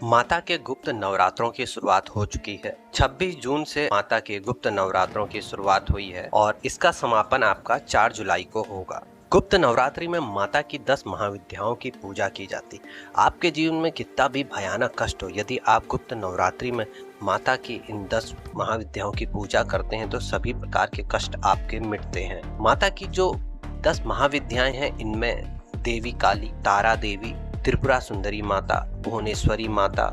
माता के गुप्त नवरात्रों की शुरुआत हो चुकी है। 26 जून से माता के गुप्त नवरात्रों की शुरुआत हुई है और इसका समापन आपका 4 जुलाई को होगा। गुप्त नवरात्रि में माता की 10 महाविद्याओं की पूजा की जाती। आपके जीवन में कितना भी भयानक कष्ट हो, यदि आप गुप्त नवरात्रि में माता की इन 10 महाविद्याओं की पूजा करते हैं तो सभी प्रकार के कष्ट आपके मिटते हैं। माता की जो 10 महाविद्याएं हैं, इनमें देवी काली, तारा देवी, त्रिपुरा सुंदरी माता, भुवनेश्वरी माता,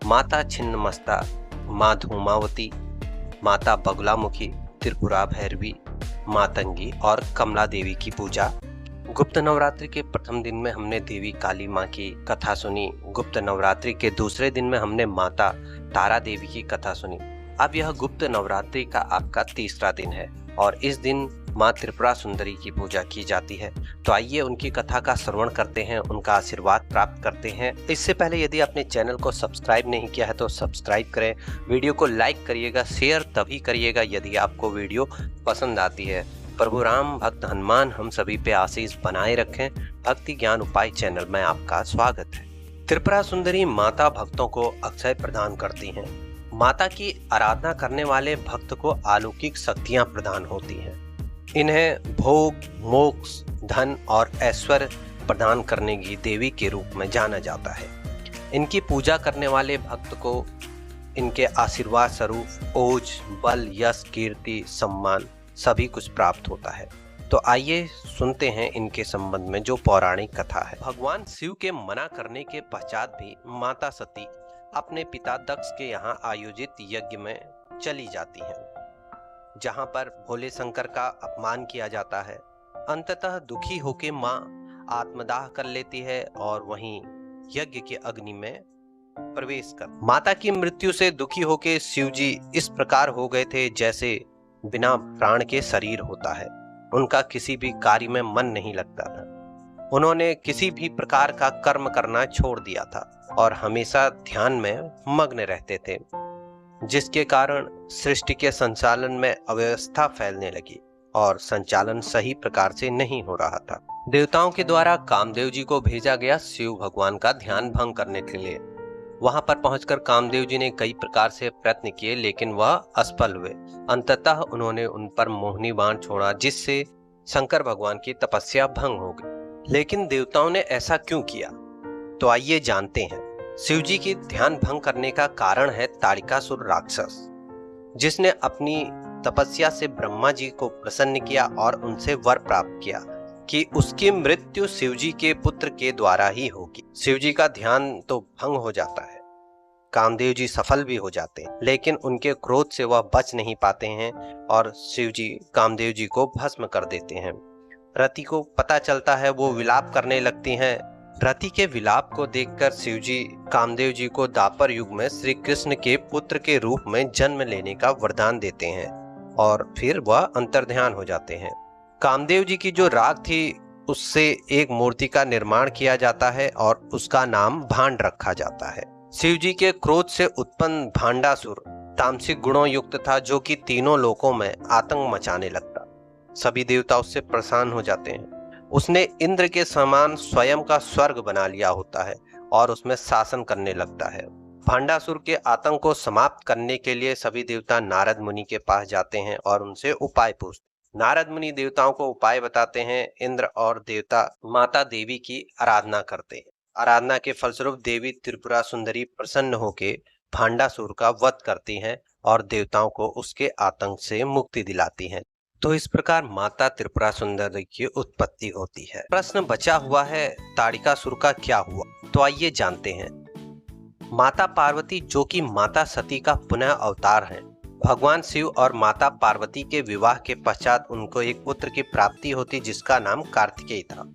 माता छिन्नमस्ता, माँ धूमावती, माता बगुलामुखी, त्रिपुरा भैरवी, मातंगी और कमला देवी की पूजा। गुप्त नवरात्रि के प्रथम दिन में हमने देवी काली माँ की कथा सुनी। गुप्त नवरात्रि के दूसरे दिन में हमने माता तारा देवी की कथा सुनी। अब यह गुप्त नवरात्रि का आपका तीसरा दिन है और इस दिन माँ त्रिपुरा सुंदरी की पूजा की जाती है। तो आइए उनकी कथा का श्रवण करते हैं, उनका आशीर्वाद प्राप्त करते हैं। इससे पहले यदि आपने चैनल को सब्सक्राइब नहीं किया है तो सब्सक्राइब करें, वीडियो को लाइक करिएगा, शेयर तभी करिएगा यदि आपको वीडियो पसंद आती है। प्रभु राम भक्त हनुमान हम सभी पे आशीष बनाए रखें। भक्ति ज्ञान उपाय चैनल में आपका स्वागत है। त्रिपुरा सुंदरी माता भक्तों को अक्षय प्रदान करती हैं। माता की आराधना करने वाले भक्त को अलौकिक शक्तियां प्रदान होती हैं। इन्हें भोग, मोक्ष, धन और ऐश्वर्य प्रदान करने की देवी के रूप में जाना जाता है। इनकी पूजा करने वाले भक्त को इनके आशीर्वाद स्वरूप ओज, बल, यश, कीर्ति, सम्मान सभी कुछ प्राप्त होता है। तो आइए सुनते हैं इनके संबंध में जो पौराणिक कथा है। भगवान शिव के मना करने के पश्चात भी माता सती अपने पिता दक्ष के यहाँ आयोजित यज्ञ में चली जाती हैं, जहां पर भोले शंकर का अपमान किया जाता है। अंततः दुखी होकर मां आत्मदाह कर लेती है और वहीं यज्ञ के अग्नि में प्रवेश कर। माता की मृत्यु से दुखी होकर शिवजी इस प्रकार हो गए थे जैसे बिना प्राण के शरीर होता है। उनका किसी भी कार्य में मन नहीं लगता था। उन्होंने किसी भी प्रकार का कर्म करना छोड़ दिया था और हमेशा ध्यान में मग्न रहते थे, जिसके कारण सृष्टि के संचालन में अव्यवस्था फैलने लगी और संचालन सही प्रकार से नहीं हो रहा था। देवताओं के द्वारा कामदेव जी को भेजा गया शिव भगवान का ध्यान भंग करने के लिए। वहां पर पहुंचकर कामदेव जी ने कई प्रकार से प्रयत्न किए, लेकिन वह असफल हुए। अंततः उन्होंने उन पर मोहिनी बाण छोड़ा, जिससे शंकर भगवान की तपस्या भंग हो गई। लेकिन देवताओं ने ऐसा क्यों किया, तो आइए जानते हैं। शिवजी की ध्यान भंग करने का कारण है ताड़िकासुर राक्षस, जिसने अपनी तपस्या से ब्रह्मा जी को प्रसन्न किया और उनसे वर प्राप्त किया कि उसकी मृत्यु शिवजी के पुत्र के द्वारा ही होगी। शिवजी का ध्यान तो भंग हो जाता है, कामदेव जी सफल भी हो जाते हैं, लेकिन उनके क्रोध से वह बच नहीं पाते हैं और शिवजी कामदेव जी को भस्म कर देते हैं। रति को पता चलता है, वो विलाप करने लगती हैं। रति के विलाप को देखकर शिवजी कामदेव जी को द्वापर युग में श्री कृष्ण के पुत्र के रूप में जन्म लेने का वरदान देते हैं और फिर वह अंतर्ध्यान हो जाते हैं। कामदेव जी की जो राख थी, उससे एक मूर्ति का निर्माण किया जाता है और उसका नाम भांड रखा जाता है। शिवजी के क्रोध से उत्पन्न भांडासुर तामसिक गुणों युक्त था, जो कि तीनों लोकों में आतंक मचाने लगता। सभी देवता उससे परेशान हो जाते हैं। उसने इंद्र के समान स्वयं का स्वर्ग बना लिया होता है और उसमें शासन करने लगता है। भांडासुर के आतंक को समाप्त करने के लिए सभी देवता नारद मुनि के पास जाते हैं और उनसे उपाय पूछते। नारद मुनि देवताओं को उपाय बताते हैं। इंद्र और देवता माता देवी की आराधना करते हैं। आराधना के फलस्वरूप देवी त्रिपुरा सुंदरी प्रसन्न होकर भांडासुर का वध करती हैं और देवताओं को उसके आतंक से मुक्ति दिलाती हैं। तो इस प्रकार माता त्रिपुरा सुंदरी की उत्पत्ति होती है। प्रश्न बचा हुआ है, ताड़िकासुर का क्या हुआ, तो आइए जानते हैं। माता पार्वती, जो कि माता सती का पुनः अवतार हैं, भगवान शिव और माता पार्वती के विवाह के पश्चात उनको एक पुत्र की प्राप्ति होती, जिसका नाम कार्तिकेय था।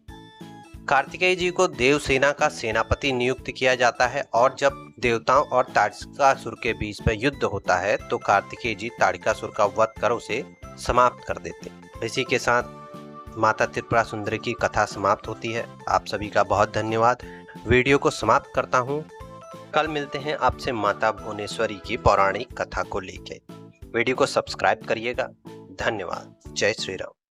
कार्तिकेय जी को देवसेना का सेनापति नियुक्त किया जाता है और जब देवताओं और ताड़िकासुर के बीच में युद्ध होता है तो कार्तिकेय जी ताड़िकासुर का वध कर उसे समाप्त कर देते हैं। इसी के साथ माता त्रिपुरा सुंदरी की कथा समाप्त होती है। आप सभी का बहुत धन्यवाद। वीडियो को समाप्त करता हूँ। कल मिलते हैं आपसे माता भुवनेश्वरी की पौराणिक कथा को लेकर। वीडियो को सब्सक्राइब करिएगा। धन्यवाद। जय श्री राम।